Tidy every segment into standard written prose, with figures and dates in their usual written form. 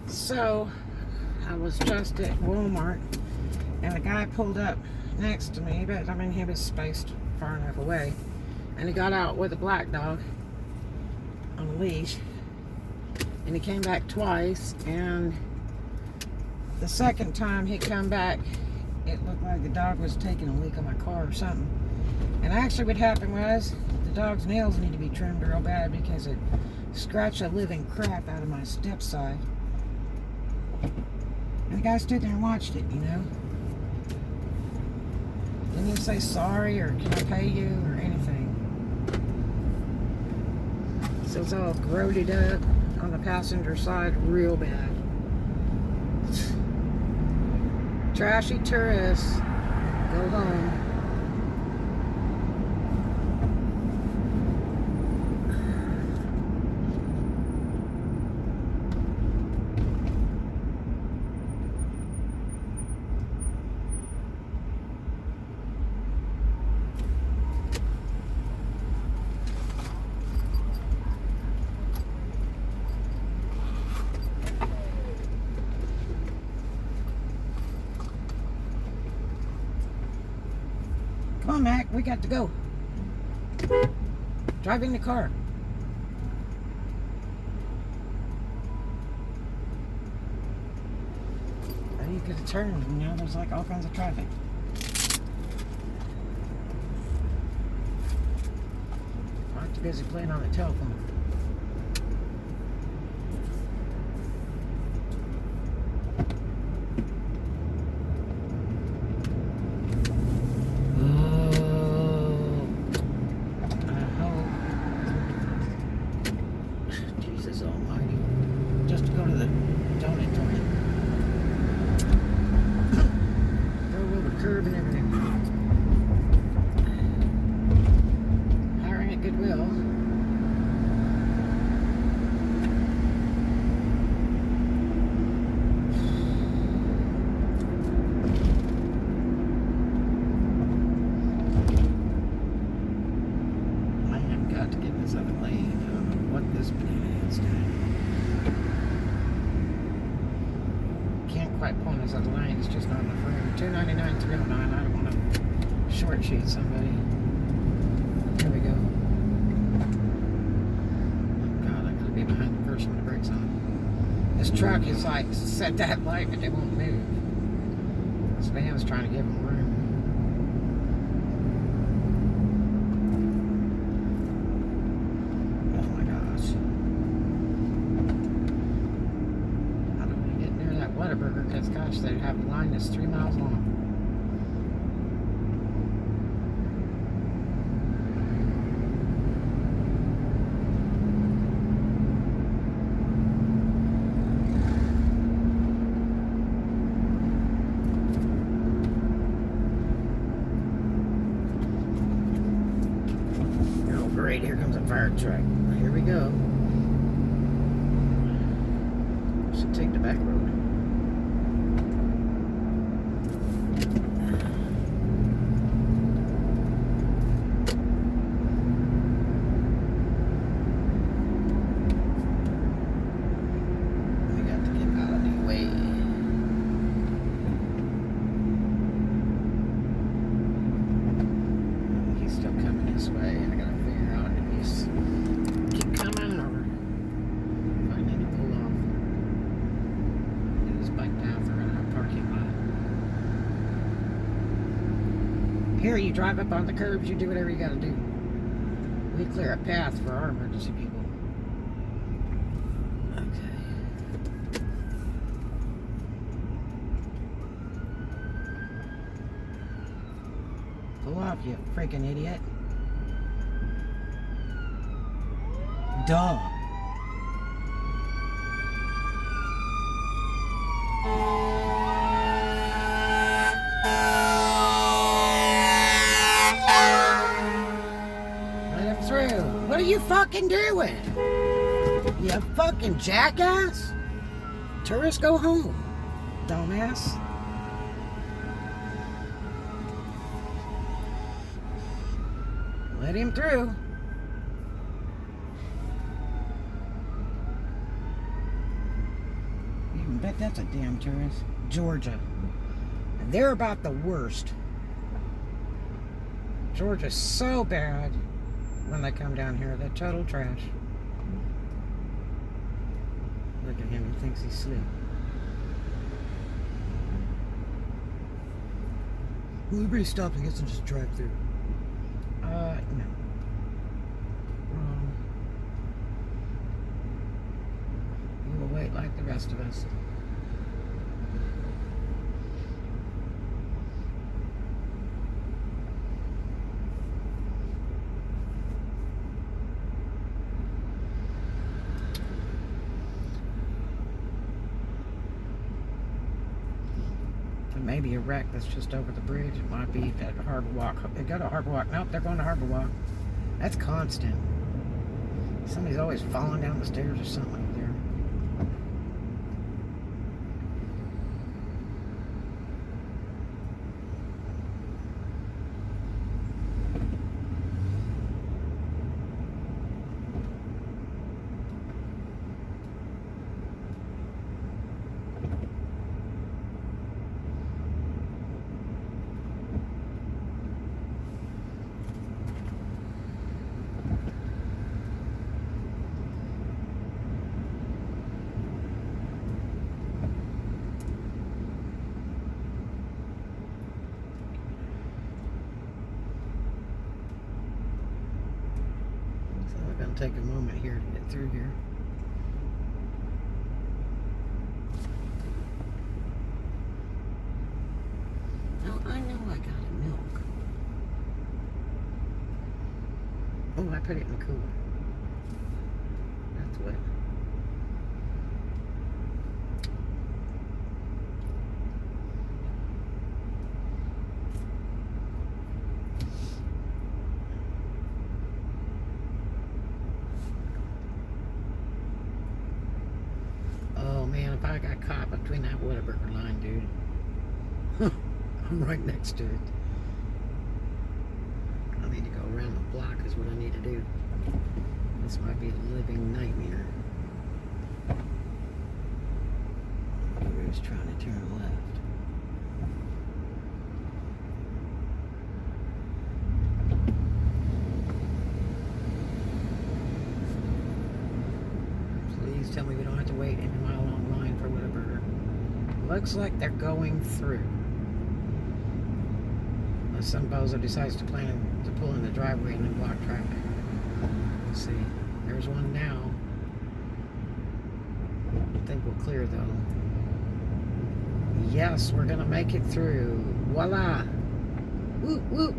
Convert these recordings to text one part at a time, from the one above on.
So, I was just at Walmart, and a guy pulled up next to me, but I mean, he was spaced far enough away. And he got out with a black dog on a leash, and he came back twice, and the second time he come back, it looked like the dog was taking a leak on my car or something. And actually what happened was, the dog's nails need to be trimmed real bad because it scratched the living crap out of my step side. And the guy stood there and watched it, you know. Didn't even say sorry or can I pay you or anything. So it's all corroded up on the passenger side real bad. Trashy tourists, go home. Come on, Mac, we got to go. Drive in the car. Or you could have turned, you know, there's like all kinds of traffic. I'm too busy playing on the telephone. Just to go to the donut joint. Go over the curb and everything. Hiring at Goodwill. I have got to get in this other lane. I don't know what this banana is doing. Can't quite point us on the line, it's just not enough room. $2.99, $3.09. I don't want to short sheet somebody. Here we go. Oh God, I gotta be behind the person with the brakes on. This truck is like set that light, but they won't move. This van's trying to give them room. Because gosh, they have a line that's 3 miles long. Oh great, here comes a fire truck. Here we go. Should take the back road. Way. I gotta figure out if he's keep coming or if I need to pull off. Get his bike down for a parking lot. Here, you drive up on the curbs, you do whatever you gotta do. We clear a path for our emergency people. Okay. Pull off, you freaking idiot. Duh. Let him through. What are you fucking doing? You fucking jackass? Tourists go home, dumbass. Let him through. even bet that's a damn tourist. Georgia. And they're about the worst. Georgia's so bad when they come down here. They're total trash. Look at him. He thinks he's slick. Well, everybody stops and gets to just drive through. No. Wrong. You will wait like the rest of us. Maybe a wreck that's just over the bridge. It might be at Harbor Walk. They go to Harbor Walk. Nope, they're going to Harbor Walk. That's constant. Somebody's always falling down the stairs or something over there. Take a moment here to get through here. Oh, I know I got a milk. Oh, I put it in the cooler. That's what. If I got caught between that Whataburger line, dude. I'm right next to it. I need to go around the block is what I need to do. This might be a living nightmare. We're just trying to turn left. Please tell me we don't have to wait in a mile-long line for Whataburger. Looks like they're going through. Unless some bozo decides to plan to pull in the driveway and then block traffic. Let's see. There's one now. I think we'll clear though. Yes, we're gonna make it through. Voila! Whoop whoop!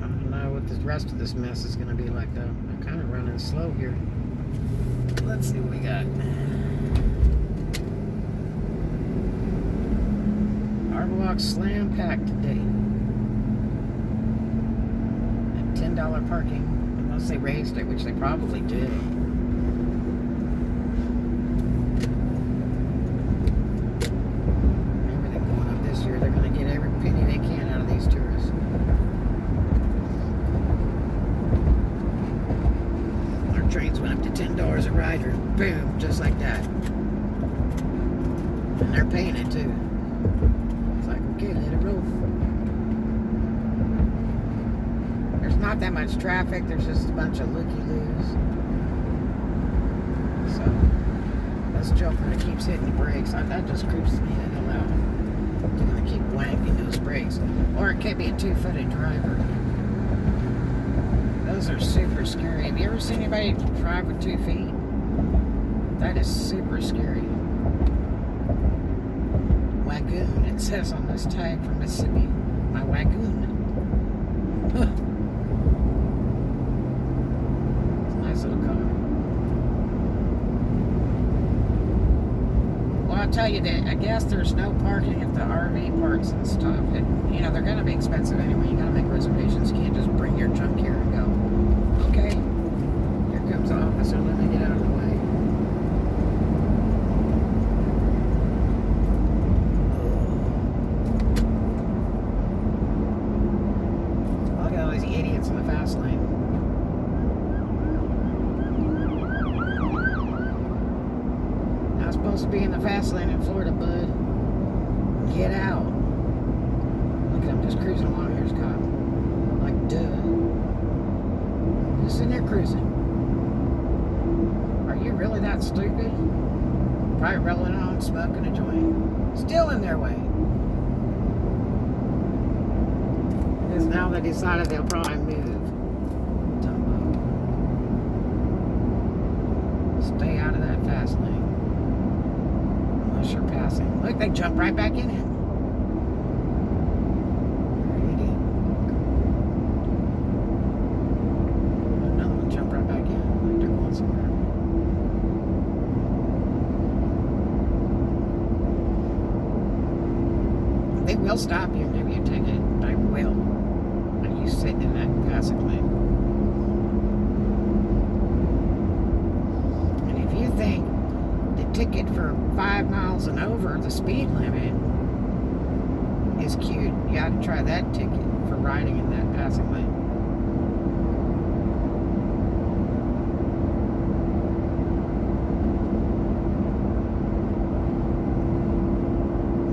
I don't know what the rest of this mess is gonna be like though. I'm kind of running slow here. Let's see what we got. Harbor Walk slam packed today. At $10 parking, unless they raised it, which they probably did. Everything going up this year, they're going to get every penny they can out of these tourists. Our trains went up to $10 a rider, boom, just like that. And they're paying it too. Okay, let it roll. There's not that much traffic. There's just a bunch of looky-loos. So, this joker that keeps hitting the brakes, that just creeps me the hell out. You're going to keep whacking those brakes. Or it could be a two-footed driver. Those are super scary. Have you ever seen anybody drive with 2 feet? That is super scary. Wagoon, it says on this tag from Mississippi. My wagoon. Huh. It's a nice little car. Well, I'll tell you that I guess there's no parking at the RV parks and stuff. You know, they're going to be expensive anyway. You got to make reservations. You can't just bring your junk here and go. Okay, here comes the officer. Let me get out of the way. supposed to be in the fast lane in Florida, bud. Get out. Look at him just cruising along. Here's a cop. Like, duh. Just in there cruising. Are you really that stupid? Probably rolling on, smoking a joint. Still in their way. Because now they decided they'll probably move. Stay out of that fast lane. Unless you're passing. Look, they jump right back in it. Another one jumped right back in. Like they're going somewhere. They will stop you and give you a ticket. They will. Are you sitting in that passing lane? Think the ticket for 5 miles and over the speed limit is cute. You ought to try that ticket for riding in that passing lane.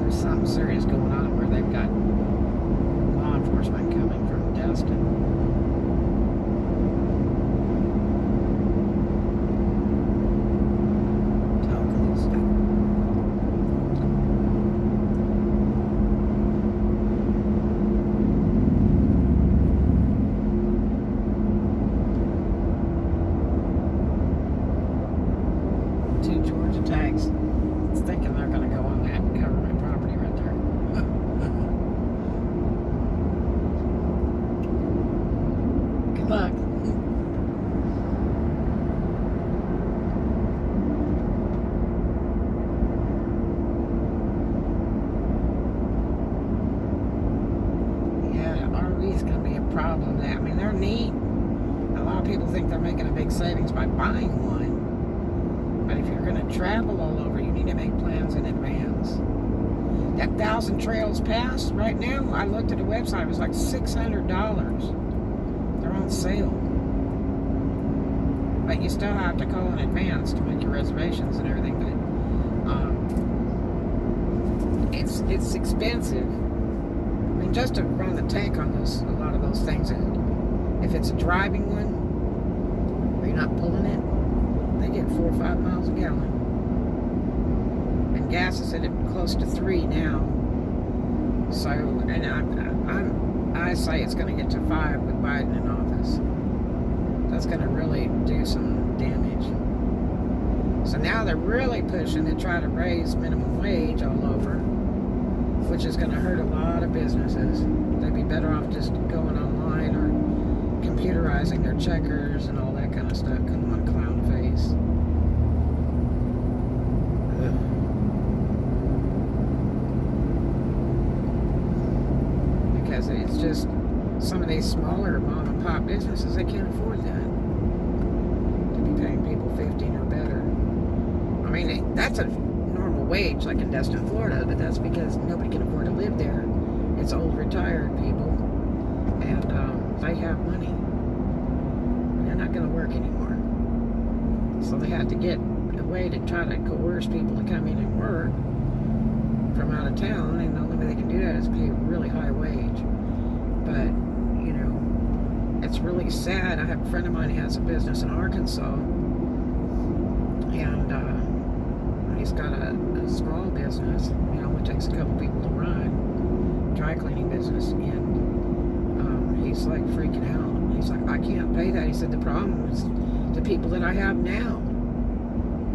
There's something serious going on where they've got law enforcement coming from Destin. Tags. It's thinking they're going to go on that and cover my property right there. Good luck. Yeah, RV's going to be a problem. I mean, they're neat. A lot of people think they're making a big savings by buying one. But if you're going to travel all over, you need to make plans in advance. That 1,000 Trails Pass, right now, I looked at the website, it was like $600. They're on sale. But you still have to call in advance to make your reservations and everything. But it's expensive. I mean, just to run the tank on a lot of those things. If it's a driving one, where you're not pulling it, they get 4 or 5 miles a gallon. And gas is at close to 3 now. So, and I say it's going to get to 5 with Biden in office. That's going to really do some damage. So now they're really pushing to try to raise minimum wage all over, which is going to hurt a lot of businesses. They'd be better off just going online or computerizing their checkers and all that kind of stuff. Come on, clown face. Because it's just some of these smaller mom and pop businesses, they can't afford that. To be paying people 15 or better. I mean, that's a normal wage like in Destin, Florida, but that's because nobody can afford to live there. It's old retired people, and they have money. They're not going to work anymore. So they have to get a way to try to coerce people to come in and work from out of town, and the only way they can do that is pay a really high wage. But, you know, it's really sad. I have a friend of mine who has a business in Arkansas, and he's got a small business. It only takes a couple people to run, dry cleaning business, and he's like freaking out. He's like, I can't pay that. He said, the problem is the people that I have now.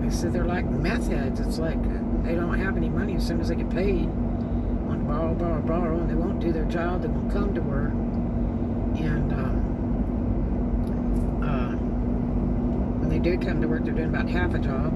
He said, they're like meth heads. It's like they don't have any money as soon as they get paid. Want to borrow, and they won't do their job. They won't come to work. And when they do come to work, they're doing about half a job.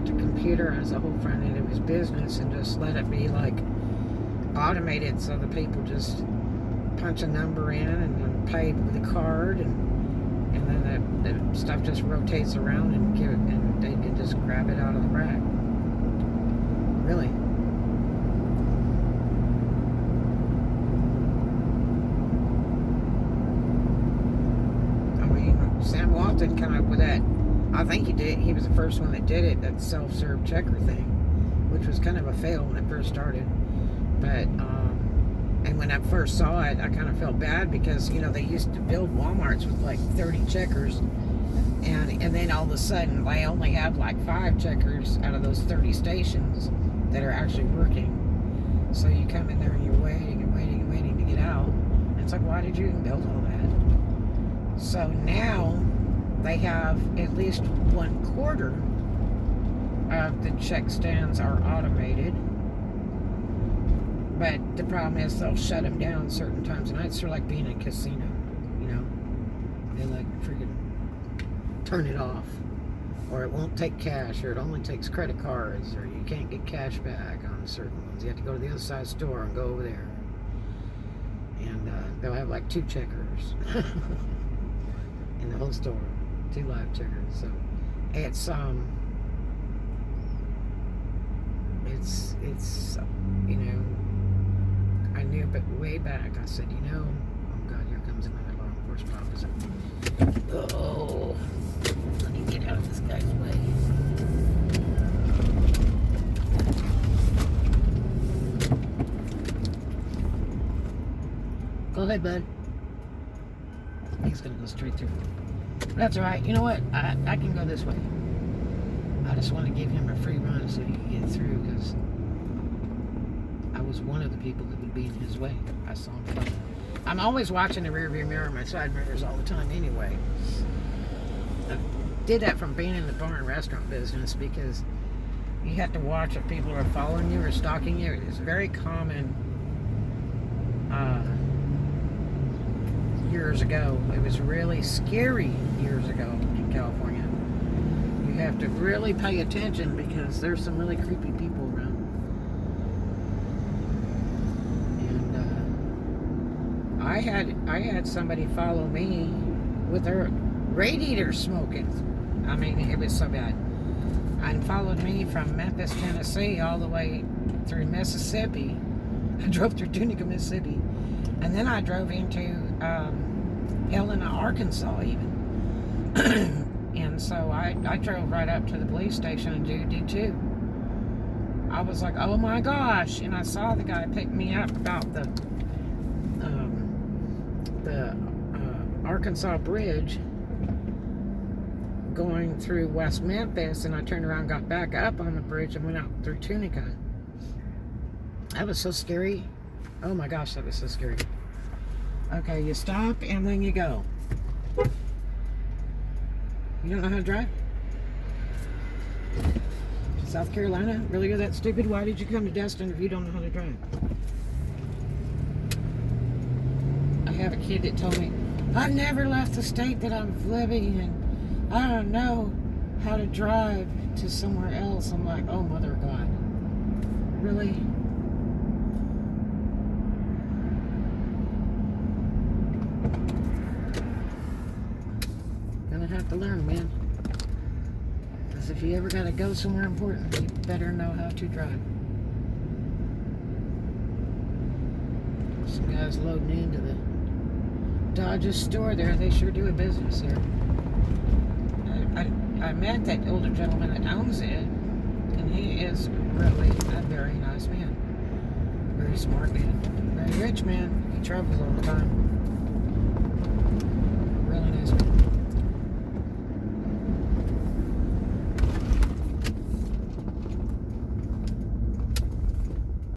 To computerize the whole front end of his business and just let it be like automated, so the people just punch a number in and then pay with a card, and then the stuff just rotates around and they can just grab it out of the rack. Really. Sam Walton came up with that. I think he was the first one that did it, that self-serve checker thing, which was kind of a fail when it first started. But and when I first saw it, I kind of felt bad because, you know, they used to build Walmarts with like 30 checkers, and then all of a sudden they only have like 5 checkers out of those 30 stations that are actually working. So you come in there and you're waiting and waiting and waiting to get out. And it's like, why did you even build all that? So now they have at least 1/4 of the check stands are automated. But the problem is they'll shut them down certain times of night. It's sort of like being in a casino, you know. They like freaking turn it off. Or it won't take cash, or it only takes credit cards, or you can't get cash back on certain ones. You have to go to the other side of the store and go over there. And they'll have like 2 checkers. In the whole store, 2 live checkers. So it's you know, I knew, but way back I said, you know, oh God, here comes another law enforcement officer. Oh, let me get out of this guy's way. Go ahead, bud. He's gonna go straight through. That's all right. You know what? I can go this way. I just want to give him a free run so he can get through, because I was one of the people that would be in his way. I saw him coming. I'm always watching the rear view mirror, my side mirrors all the time anyway. I did that from being in the bar and restaurant business, because you have to watch if people are following you or stalking you. It's very common. Years ago, it was really scary years ago in California. You have to really pay attention because there's some really creepy people around. And I had somebody follow me with their radiator smoking. I mean, it was so bad. And followed me from Memphis, Tennessee, all the way through Mississippi. I drove through Tunica, Mississippi. And then I drove into Helena, Arkansas, even. And so I drove right up to the police station, and dude did too. I was like, oh my gosh. And I saw the guy pick me up about the Arkansas Bridge going through West Memphis, and I turned around, got back up on the bridge, and went out through Tunica. That was so scary. Oh my gosh, that was so scary. Okay, you stop and then you go. You don't know how to drive? South Carolina? Really, you're that stupid? Why did you come to Destin if you don't know how to drive? I have a kid that told me, I've never left the state that I'm living in. I don't know how to drive to somewhere else. I'm like, oh, mother of God. Really? Gonna have to learn, man. Because if you ever gotta go somewhere important, you better know how to drive. Some guys loading into the Dodge's store there. They sure do a business there. I met that older gentleman that owns it, and he is really a very nice man. Very smart man. Very rich man. He travels all the time.